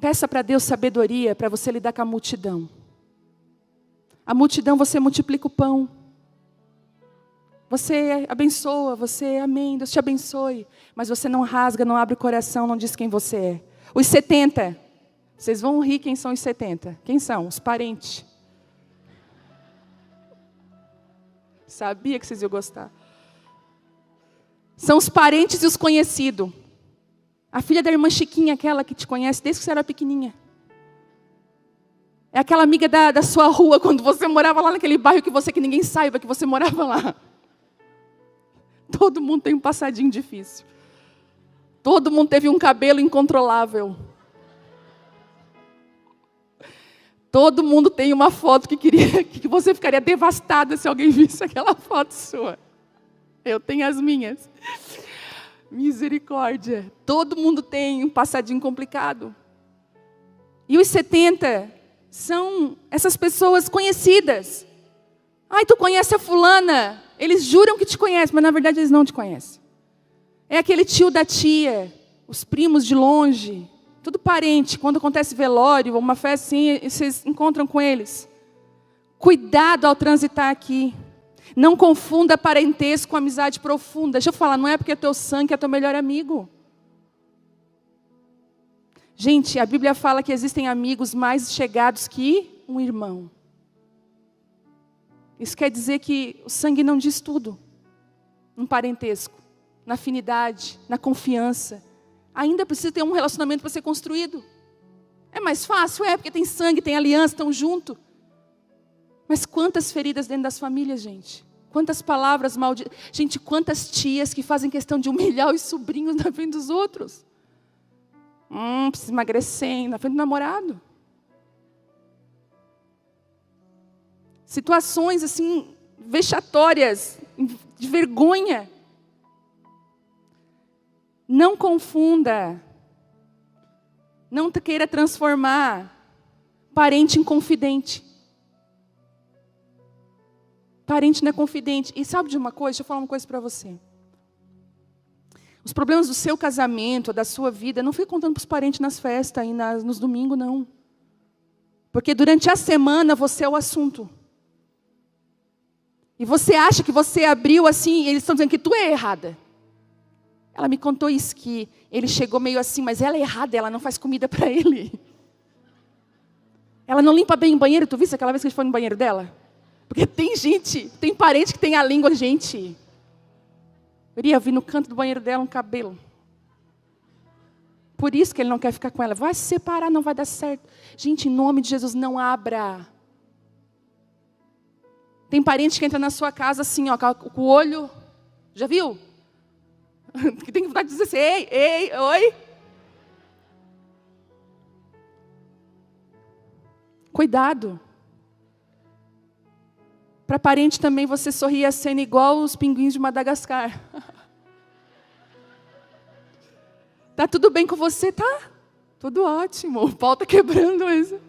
Peça para Deus sabedoria para você lidar com a multidão. A multidão você multiplica o pão. Você abençoa, você amém, Deus te abençoe. Mas você não rasga, não abre o coração, não diz quem você é. Os 70, vocês vão rir quem são os 70. Quem são? Os parentes. Sabia que vocês iam gostar. São os parentes e os conhecidos. A filha da irmã Chiquinha, aquela que te conhece desde que você era pequenininha. É aquela amiga da sua rua, quando você morava lá naquele bairro que ninguém saiba que você morava lá. Todo mundo tem um passadinho difícil. Todo mundo teve um cabelo incontrolável. Todo mundo tem uma foto que você ficaria devastada se alguém visse aquela foto sua. Eu tenho as minhas. Misericórdia. Todo mundo tem um passadinho complicado. E os 70 são essas pessoas conhecidas. Ai, tu conhece a fulana? Eles juram que te conhecem, mas na verdade eles não te conhecem. É aquele tio da tia, os primos de longe, tudo parente. Quando acontece velório, uma festa assim, vocês encontram com eles. Cuidado ao transitar aqui. Não confunda parentesco com amizade profunda. Deixa eu falar, não é porque é teu sangue que é teu melhor amigo. Gente, a Bíblia fala que existem amigos mais chegados que um irmão. Isso quer dizer que o sangue não diz tudo. No parentesco, na afinidade, na confiança. Ainda precisa ter um relacionamento para ser construído. É mais fácil? É, porque tem sangue, tem aliança, estão juntos. Mas quantas feridas dentro das famílias, gente? Quantas palavras malditas. Gente, quantas tias que fazem questão de humilhar os sobrinhos na frente dos outros. Precisa emagrecer, hein? Na frente do namorado. Situações assim, vexatórias, de vergonha. Não confunda. Não queira transformar parente em confidente. Parente não é confidente. E sabe de uma coisa? Deixa eu falar uma coisa para você. Os problemas do seu casamento, da sua vida, não fique contando para os parentes nas festas e nos domingos, não. Porque durante a semana você é o assunto. E você acha que você abriu assim, e eles estão dizendo que tu é errada. Ela me contou isso, que ele chegou meio assim, mas ela é errada, ela não faz comida para ele. Ela não limpa bem o banheiro, tu viste aquela vez que a gente foi no banheiro dela? Porque tem gente, tem parente que tem a língua, gente. Eu vi no canto do banheiro dela um cabelo. Por isso que ele não quer ficar com ela. Vai se separar, não vai dar certo. Gente, em nome de Jesus, não abra. Tem parente que entra na sua casa assim, ó, com o olho. Já viu? Que tem vontade de dizer assim, ei, oi. Cuidado. Para parente também você sorrir a cena igual os pinguins de Madagascar. Tá tudo bem com você? Tá? Tudo ótimo. O pau tá quebrando isso.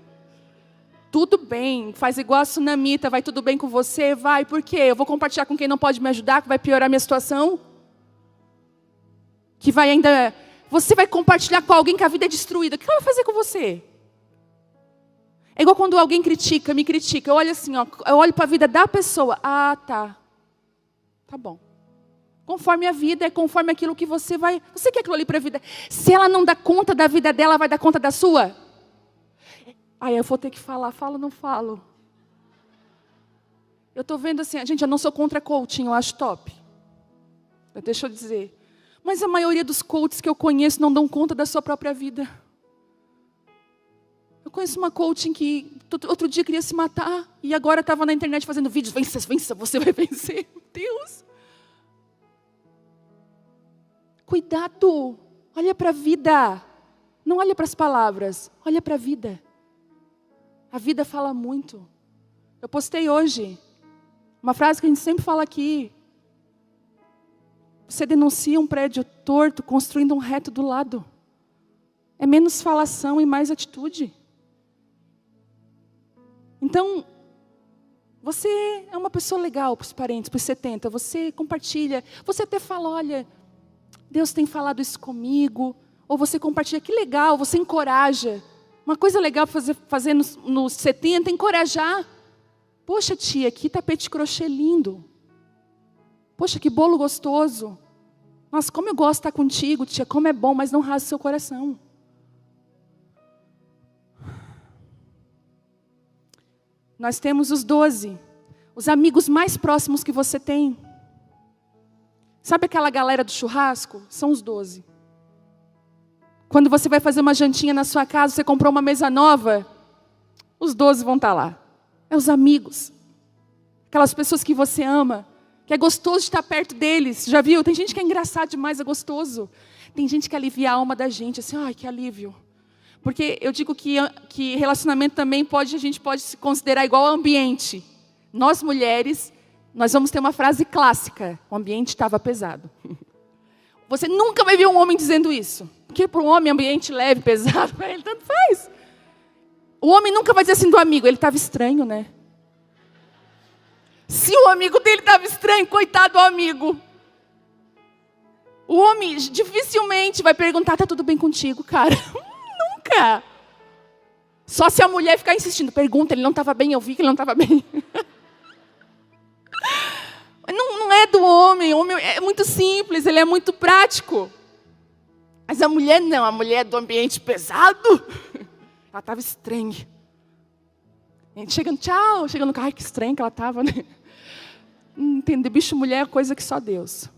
Tudo bem. Faz igual a Tsunamita. Vai tudo bem com você? Vai. Por quê? Eu vou compartilhar com quem não pode me ajudar, que vai piorar a minha situação? Que vai ainda... Você vai compartilhar com alguém que a vida é destruída. O que ela vai fazer com você? É igual quando alguém me critica. Eu olho assim, ó, eu olho para a vida da pessoa. Ah, tá. Tá bom. Conforme a vida, é conforme aquilo que você vai... Você quer aquilo ali para a vida. Se ela não dá conta da vida dela, vai dar conta da sua? Aí eu vou ter que falar. Falo ou não falo? Eu estou vendo assim... Gente, eu não sou contra coaching, eu acho top. Deixa eu dizer. Mas a maioria dos coaches que eu conheço não dão conta da sua própria vida. Eu conheço uma coaching que outro dia queria se matar e agora estava na internet fazendo vídeos. Vença, vença, você vai vencer. Meu Deus. Cuidado. Olha para a vida. Não olha para as palavras, olha para a vida. A vida fala muito. Eu postei hoje uma frase que a gente sempre fala aqui. Você denuncia um prédio torto, construindo um reto do lado. É menos falação e mais atitude. Então, você é uma pessoa legal para os parentes, para os 70. Você compartilha. Você até fala, olha, Deus tem falado isso comigo. Ou você compartilha, que legal, você encoraja. Uma coisa legal para fazer nos 70 é encorajar. Poxa, tia, que tapete crochê lindo. Poxa, que bolo gostoso. Nossa, como eu gosto de estar contigo, tia, como é bom, mas não rasgue seu coração. Nós temos os 12, os amigos mais próximos que você tem. Sabe aquela galera do churrasco? São os 12. Quando você vai fazer uma jantinha na sua casa, você comprou uma mesa nova, os 12 vão estar lá. É os amigos. Aquelas pessoas que você ama, que é gostoso de estar perto deles. Já viu? Tem gente que é engraçado demais, é gostoso. Tem gente que alivia a alma da gente, assim, ai, que alívio. Porque eu digo que relacionamento também a gente pode se considerar igual ao ambiente. Nós mulheres, nós vamos ter uma frase clássica, o ambiente estava pesado. Você nunca vai ver um homem dizendo isso. Porque para um homem, ambiente leve, pesado, para ele tanto faz. O homem nunca vai dizer assim do amigo, ele estava estranho, né? Se o amigo dele estava estranho, coitado do amigo. O homem dificilmente vai perguntar, está tudo bem contigo, cara? Nunca. Só se a mulher ficar insistindo, pergunta, ele não estava bem, eu vi que ele não estava bem. Não é do homem, o homem é muito simples, ele é muito prático. Mas a mulher não, a mulher é do ambiente pesado. Ela estava estranha. A gente chega, tchau, chega no carro, ai que estranho que ela estava, né? Entender, bicho, mulher é coisa que só Deus.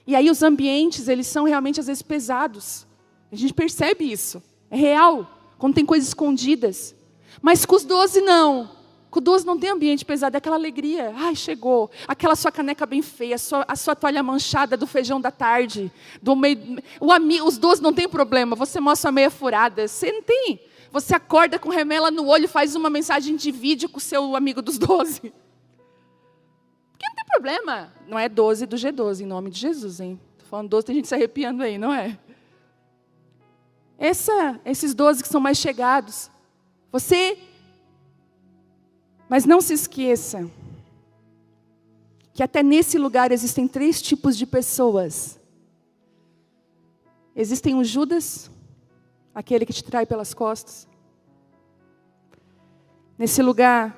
E aí os ambientes, eles são realmente às vezes pesados. A gente percebe isso, é real, quando tem coisas escondidas. Mas com os 12 não. Com o 12 não tem ambiente pesado, é aquela alegria. Ai, chegou. Aquela sua caneca bem feia, a sua toalha manchada do feijão da tarde. Os 12 não tem problema, você mostra a meia furada. Você não tem. Você acorda com remela no olho, faz uma mensagem de vídeo com o seu amigo dos 12. Porque não tem problema. Não é 12 do G12, em nome de Jesus, hein? Estou falando 12, tem gente se arrepiando aí, não é? Esses 12 que são mais chegados. Mas não se esqueça que até nesse lugar existem 3 tipos de pessoas. Existem o Judas, aquele que te trai pelas costas. Nesse lugar,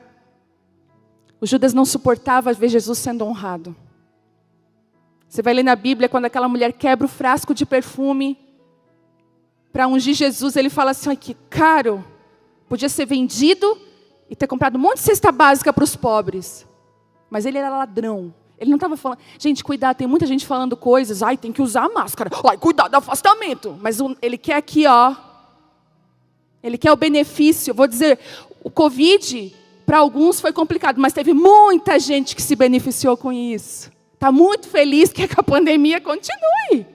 o Judas não suportava ver Jesus sendo honrado. Você vai ler na Bíblia, quando aquela mulher quebra o frasco de perfume para ungir Jesus, ele fala assim, ai, que caro, podia ser vendido e ter comprado um monte de cesta básica para os pobres. Mas ele era ladrão. Ele não estava falando... Gente, cuidado, tem muita gente falando coisas. Ai, tem que usar a máscara. Ai, cuidado, afastamento. Mas ele quer aqui, ó. Ele quer o benefício. Vou dizer, o Covid, para alguns foi complicado. Mas teve muita gente que se beneficiou com isso. Está muito feliz que a pandemia continue.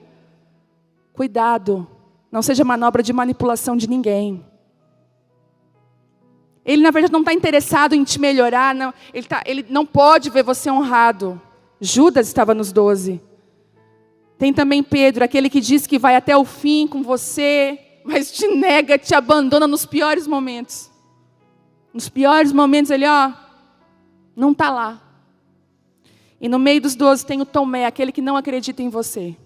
Cuidado. Não seja manobra de manipulação de ninguém. Ele, na verdade, não está interessado em te melhorar. Não. Ele não pode ver você honrado. Judas estava nos 12. Tem também Pedro, aquele que diz que vai até o fim com você, mas te nega, te abandona nos piores momentos. Nos piores momentos, ele, não está lá. E no meio dos 12 tem o Tomé, aquele que não acredita em você.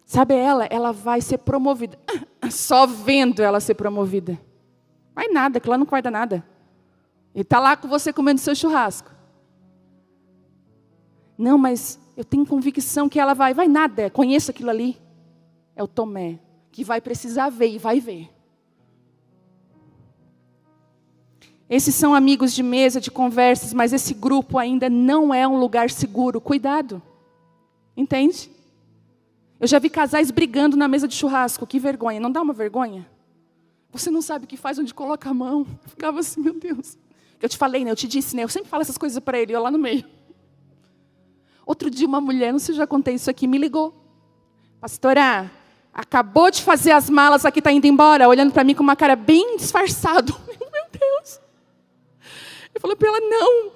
Sabe ela vai ser promovida. Só vendo ela ser promovida. Vai nada, aquilo lá não vai dar nada. Ele está lá com você comendo seu churrasco. Não, mas eu tenho convicção que ela vai. Vai nada, conheço aquilo ali. É o Tomé, que vai precisar ver e vai ver. Esses são amigos de mesa, de conversas, mas esse grupo ainda não é um lugar seguro. Cuidado. Entende? Eu já vi casais brigando na mesa de churrasco. Que vergonha. Não dá uma vergonha? Você não sabe o que faz, onde coloca a mão. Eu ficava assim, meu Deus. Eu te falei, né? Eu te disse, né? Eu sempre falo essas coisas para ele, eu lá no meio. Outro dia uma mulher, não sei se eu já contei isso aqui, me ligou. Pastora, acabou de fazer as malas, aqui está indo embora, olhando para mim com uma cara bem disfarçado. Meu Deus. Eu falei para ela, não,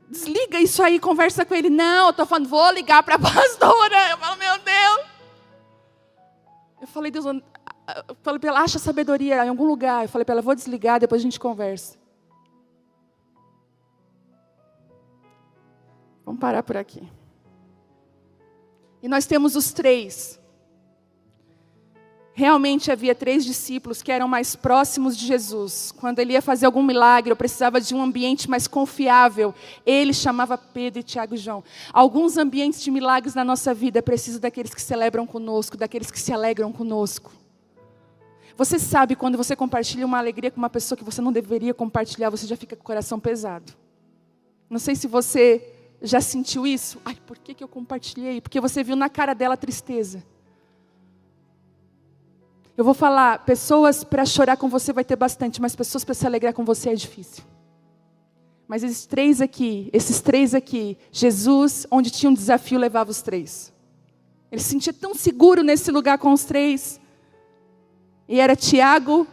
desliga isso aí, conversa com ele. Não, eu estou falando, vou ligar para a pastora. Eu falo, meu Deus. Eu falei, Deus, eu falei para ela, acha sabedoria em algum lugar. Eu falei para ela, vou desligar, depois a gente conversa. Vamos parar por aqui. E nós temos os 3. Realmente havia 3 discípulos que eram mais próximos de Jesus. Quando ele ia fazer algum milagre, ou precisava de um ambiente mais confiável, ele chamava Pedro, Tiago e João. Alguns ambientes de milagres na nossa vida precisam daqueles que celebram conosco, daqueles que se alegram conosco. Você sabe, quando você compartilha uma alegria com uma pessoa que você não deveria compartilhar, você já fica com o coração pesado. Não sei se você já sentiu isso. Ai, por que eu compartilhei? Porque você viu na cara dela a tristeza. Eu vou falar, pessoas para chorar com você vai ter bastante, mas pessoas para se alegrar com você é difícil. Mas esses três aqui, Jesus, onde tinha um desafio, levava os 3. Ele se sentia tão seguro nesse lugar com os 3. E era Tiago,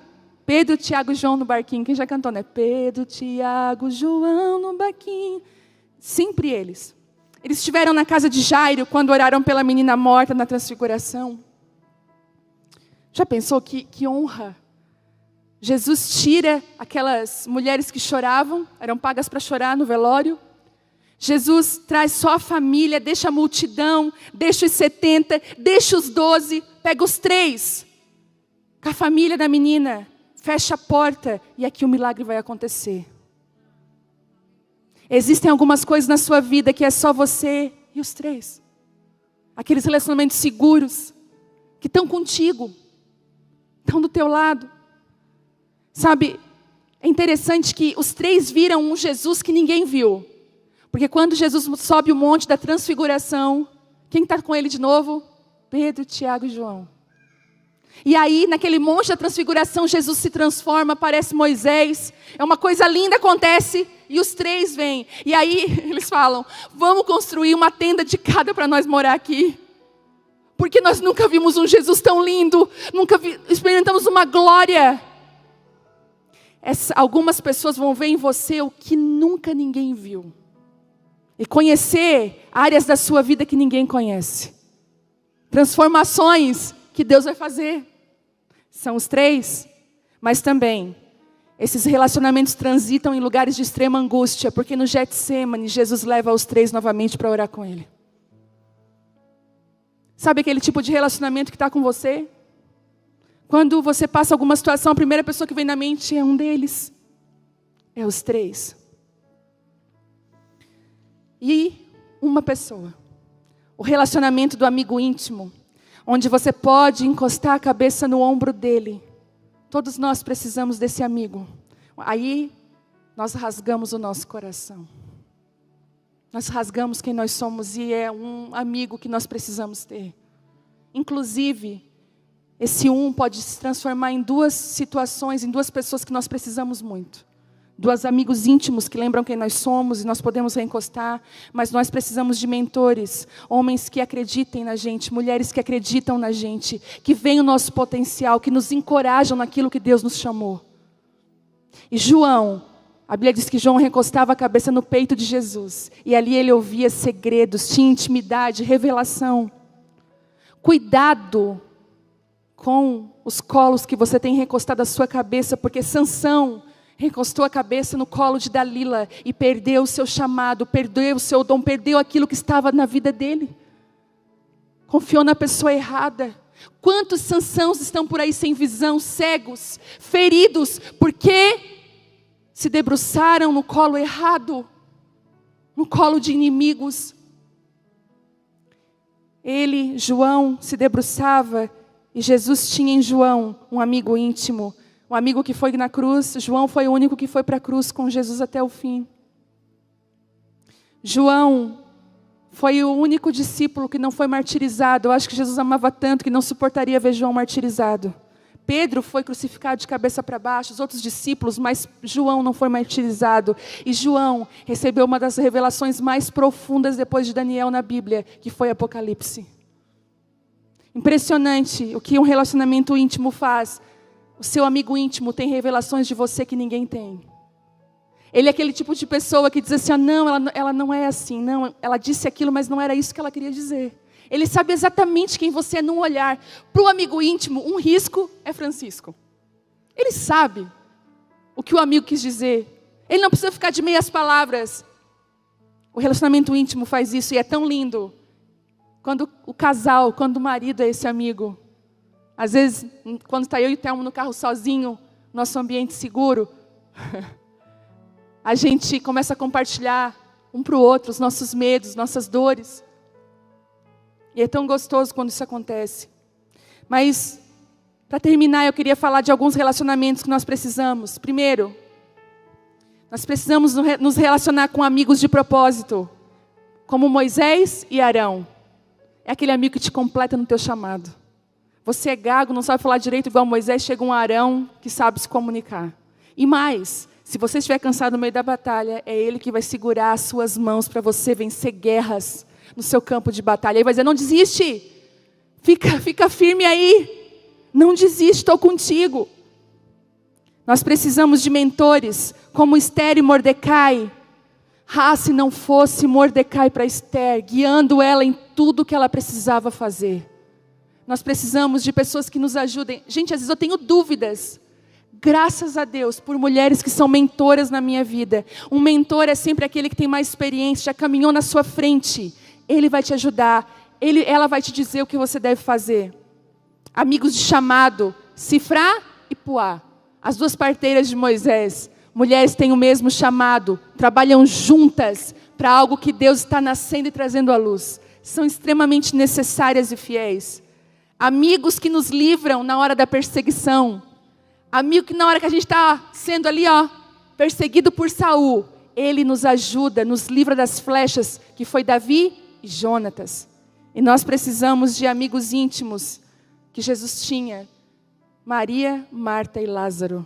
Pedro, Tiago e João no barquinho. Quem já cantou, né? Pedro, Tiago, João no barquinho. Sempre eles. Eles estiveram na casa de Jairo quando oraram pela menina morta na transfiguração. Já pensou que honra? Jesus tira aquelas mulheres que choravam, eram pagas para chorar no velório. Jesus traz só a família, deixa a multidão, deixa os 70, deixa os 12, pega os 3, com a família da menina, fecha a porta e aqui o milagre vai acontecer. Existem algumas coisas na sua vida que é só você e os 3. Aqueles relacionamentos seguros, que estão contigo, estão do teu lado. Sabe, é interessante que os 3 viram um Jesus que ninguém viu. Porque quando Jesus sobe o monte da transfiguração, quem está com ele de novo? Pedro, Tiago e João. E aí, naquele monte da transfiguração, Jesus se transforma, aparece Moisés. É uma coisa linda, acontece, e os 3 vêm. E aí, eles falam, vamos construir uma tenda de cada para nós morar aqui. Porque nós nunca vimos um Jesus tão lindo, experimentamos uma glória. Algumas pessoas vão ver em você o que nunca ninguém viu. E conhecer áreas da sua vida que ninguém conhece. Transformações que Deus vai fazer. São os 3, mas também esses relacionamentos transitam em lugares de extrema angústia, porque no Getsêmani Jesus leva os 3 novamente para orar com Ele. Sabe aquele tipo de relacionamento que está com você? Quando você passa alguma situação, a primeira pessoa que vem na mente é um deles. É os 3. E uma pessoa. O relacionamento do amigo íntimo, onde você pode encostar a cabeça no ombro dele. Todos nós precisamos desse amigo. Aí, nós rasgamos o nosso coração. Nós rasgamos quem nós somos e é um amigo que nós precisamos ter. Inclusive, esse pode se transformar em 2 situações, em 2 pessoas que nós precisamos muito. 2 amigos íntimos que lembram quem nós somos e nós podemos reencostar, mas nós precisamos de mentores, homens que acreditem na gente, mulheres que acreditam na gente, que veem o nosso potencial, que nos encorajam naquilo que Deus nos chamou. E João, a Bíblia diz que João recostava a cabeça no peito de Jesus, e ali ele ouvia segredos, tinha intimidade, revelação. Cuidado com os colos que você tem recostado a sua cabeça, porque Sansão recostou a cabeça no colo de Dalila e perdeu o seu chamado, perdeu o seu dom, perdeu aquilo que estava na vida dele. Confiou na pessoa errada. Quantos Sansãos estão por aí sem visão, cegos, feridos, porque se debruçaram no colo errado, no colo de inimigos. Ele, João, se debruçava e Jesus tinha em João um amigo íntimo, um amigo que foi na cruz. João foi o único que foi para a cruz com Jesus até o fim. João foi o único discípulo que não foi martirizado. Eu acho que Jesus amava tanto que não suportaria ver João martirizado. Pedro foi crucificado de cabeça para baixo, os outros discípulos, mas João não foi martirizado. E João recebeu uma das revelações mais profundas depois de Daniel na Bíblia, que foi Apocalipse. Impressionante o que um relacionamento íntimo faz. O seu amigo íntimo tem revelações de você que ninguém tem. Ele é aquele tipo de pessoa que diz assim, não, ela não é assim, não, ela disse aquilo, mas não era isso que ela queria dizer. Ele sabe exatamente quem você é num olhar. Para o amigo íntimo, um risco é Francisco. Ele sabe o que o amigo quis dizer. Ele não precisa ficar de meias palavras. O relacionamento íntimo faz isso e é tão lindo. Quando o casal, quando o marido é esse amigo. Às vezes, quando está eu e o Thelmo no carro sozinho, nosso ambiente seguro, a gente começa a compartilhar um para o outro os nossos medos, nossas dores. E é tão gostoso quando isso acontece. Mas, para terminar, eu queria falar de alguns relacionamentos que nós precisamos. Primeiro, nós precisamos nos relacionar com amigos de propósito, como Moisés e Arão. É aquele amigo que te completa no teu chamado. Você é gago, não sabe falar direito igual Moisés, chega um Arão que sabe se comunicar. E mais, se você estiver cansado no meio da batalha, é ele que vai segurar as suas mãos para você vencer guerras no seu campo de batalha. Ele vai dizer, não desiste, fica firme aí, não desiste, estou contigo. Nós precisamos de mentores, como Esther e Mordecai. Se não fosse Mordecai para Esther, guiando ela em tudo que ela precisava fazer. Nós precisamos de pessoas que nos ajudem. Gente, às vezes eu tenho dúvidas. Graças a Deus, por mulheres que são mentoras na minha vida. Um mentor é sempre aquele que tem mais experiência, já caminhou na sua frente. Ele vai te ajudar, ela vai te dizer o que você deve fazer. Amigos de chamado, Sifrá e Puá. As duas parteiras de Moisés. Mulheres têm o mesmo chamado, trabalham juntas para algo que Deus está nascendo e trazendo à luz. São extremamente necessárias e fiéis. Amigos que nos livram na hora da perseguição. Amigo que na hora que a gente está sendo ali, perseguido por Saul, ele nos ajuda, nos livra das flechas, que foi Davi e Jonatas. E nós precisamos de amigos íntimos que Jesus tinha. Maria, Marta e Lázaro.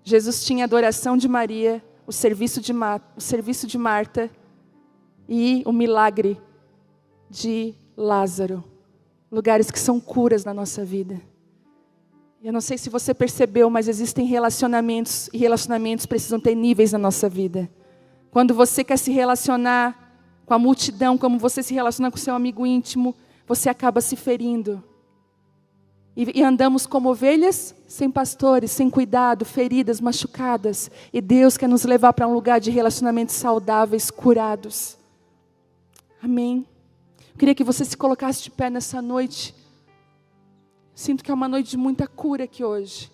Jesus tinha a adoração de Maria, o serviço de Marta e o milagre de Lázaro. Lugares que são curas na nossa vida. Eu não sei se você percebeu, mas existem relacionamentos, e relacionamentos precisam ter níveis na nossa vida. Quando você quer se relacionar com a multidão, como você se relaciona com seu amigo íntimo, você acaba se ferindo. E andamos como ovelhas sem pastores, sem cuidado, feridas, machucadas. E Deus quer nos levar para um lugar de relacionamentos saudáveis, curados. Amém. Eu queria que você se colocasse de pé nessa noite. Sinto que é uma noite de muita cura aqui hoje.